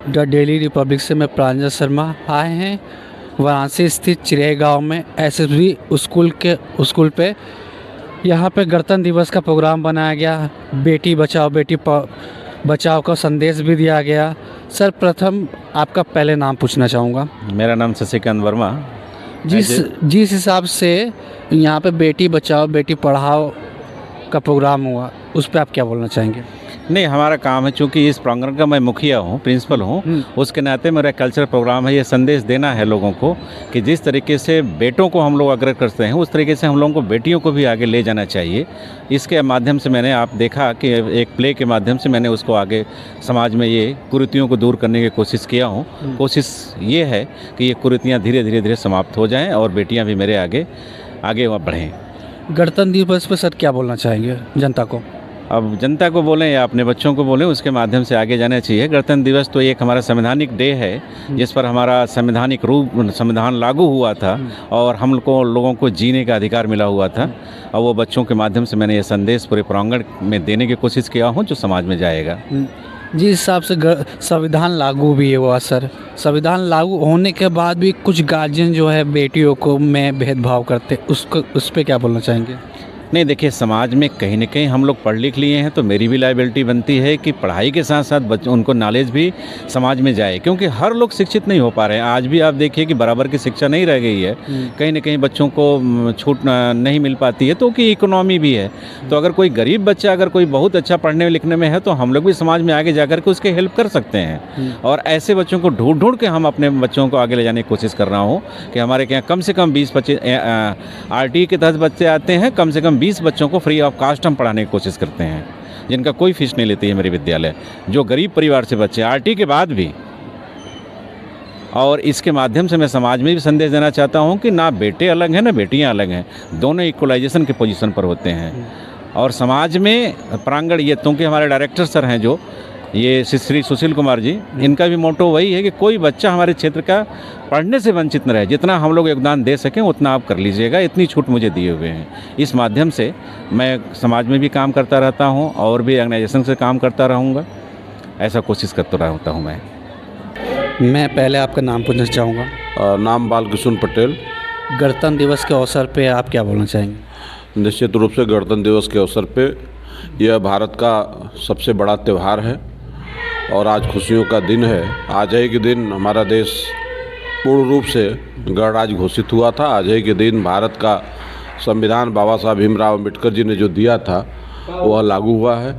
The daily Republic से मैं प्रांजल शर्मा आए हैं वाराणसी स्थित चिरई गांव में एसएसबी स्कूल पे यहाँ पे गणतंत्र दिवस का प्रोग्राम बनाया गया। बेटी बचाओ बचाओ का संदेश भी दिया गया। सर, प्रथम आपका पहले नाम पूछना चाहूँगा। मेरा नाम शशिकांत वर्मा। जिस हिसाब से यहाँ पे बेटी बचाओ बेटी पढ़ाओ का प्रोग्राम हुआ, उस पर आप क्या बोलना चाहेंगे? नहीं, हमारा काम है, चूँकि इस प्रांगण का मैं मुखिया हूँ, प्रिंसिपल हूँ, उसके नाते मेरा कल्चरल प्रोग्राम है ये संदेश देना है लोगों को कि जिस तरीके से बेटों को हम लोग अग्रसर करते हैं उस तरीके से हम लोगों को बेटियों को भी आगे ले जाना चाहिए। इसके माध्यम से मैंने आप देखा कि एक प्ले के माध्यम से मैंने उसको आगे समाज में ये कुरीतियों को दूर करने की कोशिश किया हूँ। कोशिश ये है कि ये कुरीतियाँ धीरे धीरे समाप्त हो जाएँ और बेटियाँ भी मेरे आगे बढ़ें। गणतंत्र दिवस पर सर क्या बोलना चाहेंगे जनता को? अब जनता को बोलें या अपने बच्चों को बोलें, उसके माध्यम से आगे जाना चाहिए। गणतंत्र दिवस तो एक हमारा संवैधानिक डे है जिस पर हमारा संविधान लागू हुआ था और हम लोगों को जीने का अधिकार मिला हुआ था। और वो बच्चों के माध्यम से मैंने ये संदेश पूरे प्रांगण में देने की कोशिश किया हूँ जो समाज में जाएगा। जिस हिसाब से संविधान लागू भी हुआ सर, संविधान लागू होने के बाद भी कुछ गार्जियन जो है बेटियों को में भेदभाव करते, उस पर क्या बोलना चाहेंगे? नहीं, देखिए, समाज में कहीं ना कहीं हम लोग पढ़ लिख लिए हैं तो मेरी भी लायबिलिटी बनती है कि पढ़ाई के साथ साथ बच्चों उनको नॉलेज भी समाज में जाए, क्योंकि हर लोग शिक्षित नहीं हो पा रहे हैं। आज भी आप देखिए कि बराबर की शिक्षा नहीं रह गई है, कहीं ना कहीं बच्चों को छूट नहीं मिल पाती है, तो कि इकोनॉमी भी है। तो अगर कोई गरीब बच्चा अगर कोई बहुत अच्छा पढ़ने लिखने में है तो हम लोग भी समाज में आगे जा कर के उसके हेल्प कर सकते हैं। और ऐसे बच्चों को ढूंढ के हम अपने बच्चों को आगे ले जाने की कोशिश कर रहा हूँ कि हमारे यहाँ कम से कम 20-25 RT के तहत बच्चे आते हैं, कम से कम 20 बच्चों को फ्री ऑफ कास्ट हम पढ़ाने की कोशिश करते हैं, जिनका कोई फीस नहीं लेती है मेरी विद्यालय, जो गरीब परिवार से बच्चे RT के बाद भी। और इसके माध्यम से मैं समाज में भी संदेश देना चाहता हूं कि ना बेटे अलग हैं ना बेटियां अलग हैं, दोनों इक्वलाइजेशन के पोजीशन पर होते हैं। और समाज में प्रांगण ये, क्योंकि हमारे डायरेक्टर सर हैं जो ये श्री सुशील कुमार जी, इनका भी मोटो वही है कि कोई बच्चा हमारे क्षेत्र का पढ़ने से वंचित न रहे। जितना हम लोग योगदान दे सकें उतना आप कर लीजिएगा, इतनी छूट मुझे दिए हुए हैं। इस माध्यम से मैं समाज में भी काम करता रहता हूं और भी ऑर्गेनाइजेशन से काम करता रहूँगा, ऐसा कोशिश करता रहता हूँ मैं पहले आपका नाम पूछना चाहूँगा। नाम बालकृष्ण पटेल। गणतंत्र दिवस के अवसर पे आप क्या बोलना चाहेंगे? निश्चित रूप से गणतंत्र दिवस के अवसर पे यह भारत का सबसे बड़ा त्यौहार है और आज खुशियों का दिन है। आज ही के दिन हमारा देश पूर्ण रूप से गणराज्य घोषित हुआ था। आज ही के दिन भारत का संविधान बाबा साहब भीमराव अम्बेडकर जी ने जो दिया था वह लागू हुआ है।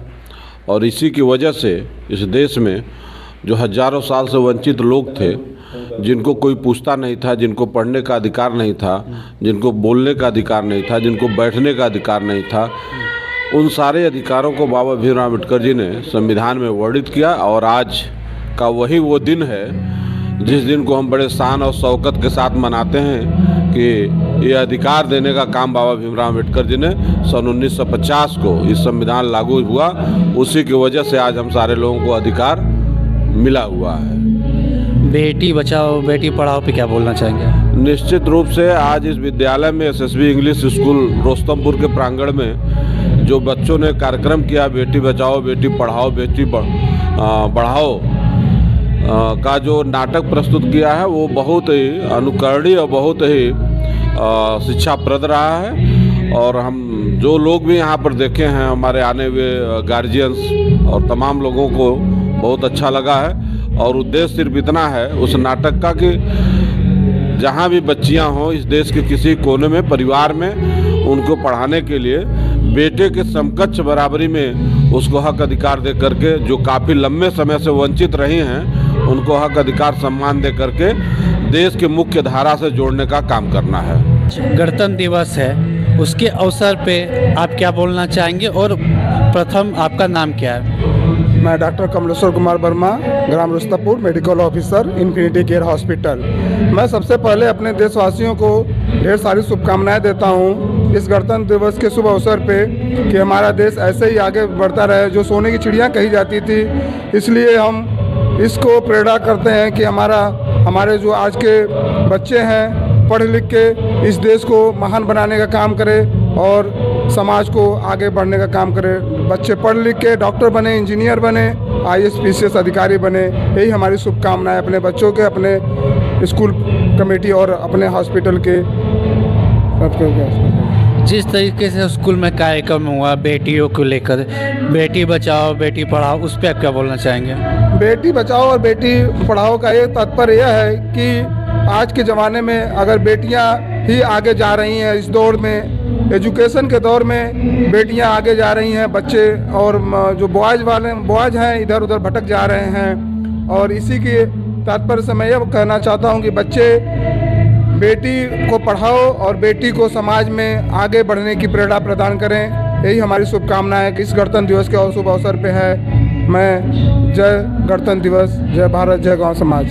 और इसी की वजह से इस देश में जो हजारों साल से वंचित लोग थे, जिनको कोई पूछता नहीं था, जिनको पढ़ने का अधिकार नहीं था, जिनको बोलने का अधिकार नहीं था, जिनको बैठने का अधिकार नहीं था, उन सारे अधिकारों को बाबा भीमराव अम्बेडकर जी ने संविधान में वर्णित किया। और आज का वही वो दिन है जिस दिन को हम बड़े शान और शौकत के साथ मनाते हैं कि ये अधिकार देने का काम बाबा भीमराव अम्बेडकर जी ने सन 1950 को इस संविधान लागू हुआ, उसी की वजह से आज हम सारे लोगों को अधिकार मिला हुआ है। बेटी बचाओ बेटी पढ़ाओ पे क्या बोलना चाहेंगे? निश्चित रूप से आज इस विद्यालय में एसएसबी इंग्लिश स्कूल रोस्तमपुर के प्रांगण में जो बच्चों ने कार्यक्रम किया, बेटी बचाओ बेटी पढ़ाओ बेटी बढ़ाओ का जो नाटक प्रस्तुत किया है वो बहुत ही अनुकरणीय और बहुत ही शिक्षाप्रद रहा है। और हम जो लोग भी यहाँ पर देखे हैं, हमारे आने हुए गार्जियंस और तमाम लोगों को बहुत अच्छा लगा है। और उद्देश्य सिर्फ इतना है उस नाटक का कि जहाँ भी बच्चियाँ हों इस देश के किसी कोने में, परिवार में, उनको पढ़ाने के लिए बेटे के समकक्ष बराबरी में उसको हक अधिकार दे करके, जो काफ़ी लंबे समय से वंचित रही हैं उनको हक अधिकार सम्मान दे करके देश के मुख्य धारा से जोड़ने का काम करना है। गणतंत्र दिवस है, उसके अवसर पे आप क्या बोलना चाहेंगे और प्रथम आपका नाम क्या है? मैं डॉक्टर कमलेश्वर कुमार वर्मा, ग्राम Rustampur, medical officer, infinity care hospital. मैं सबसे पहले अपने देशवासियों को ढेर सारी शुभकामनाएं देता हूं इस गणतंत्र दिवस के शुभ अवसर पे कि हमारा देश ऐसे ही आगे बढ़ता रहे, जो सोने की चिड़िया कही जाती थी। इसलिए हम इसको प्रेरणा करते हैं कि हमारे जो आज के बच्चे हैं पढ़ लिख के इस देश को महान बनाने का काम करें और समाज को आगे बढ़ने का काम करें। बच्चे पढ़ लिख के डॉक्टर बने, इंजीनियर बने, IAS PCS अधिकारी बने। यही हमारी शुभकामनाएं अपने बच्चों के, अपने स्कूल कमेटी और अपने हॉस्पिटल के। जिस तरीके से स्कूल में कार्यक्रम हुआ बेटियों को लेकर, बेटी बचाओ बेटी पढ़ाओ, उस पर आप क्या बोलना चाहेंगे? बेटी बचाओ और बेटी पढ़ाओ का एक तात्पर्य यह है कि आज के ज़माने में अगर बेटियां ही आगे जा रही हैं, इस दौर में, एजुकेशन के दौर में बेटियां आगे जा रही हैं, बच्चे और जो बॉयज़ हैं इधर उधर भटक जा रहे हैं। और इसी के तात्पर्य से मैं यह कहना चाहता हूं कि बच्चे बेटी को पढ़ाओ और बेटी को समाज में आगे बढ़ने की प्रेरणा प्रदान करें। यही हमारी शुभकामनाएं है कि इस गणतंत्र दिवस के शुभ अवसर पे है। मैं जय गणतंत्र दिवस, जय भारत, जय गांव समाज।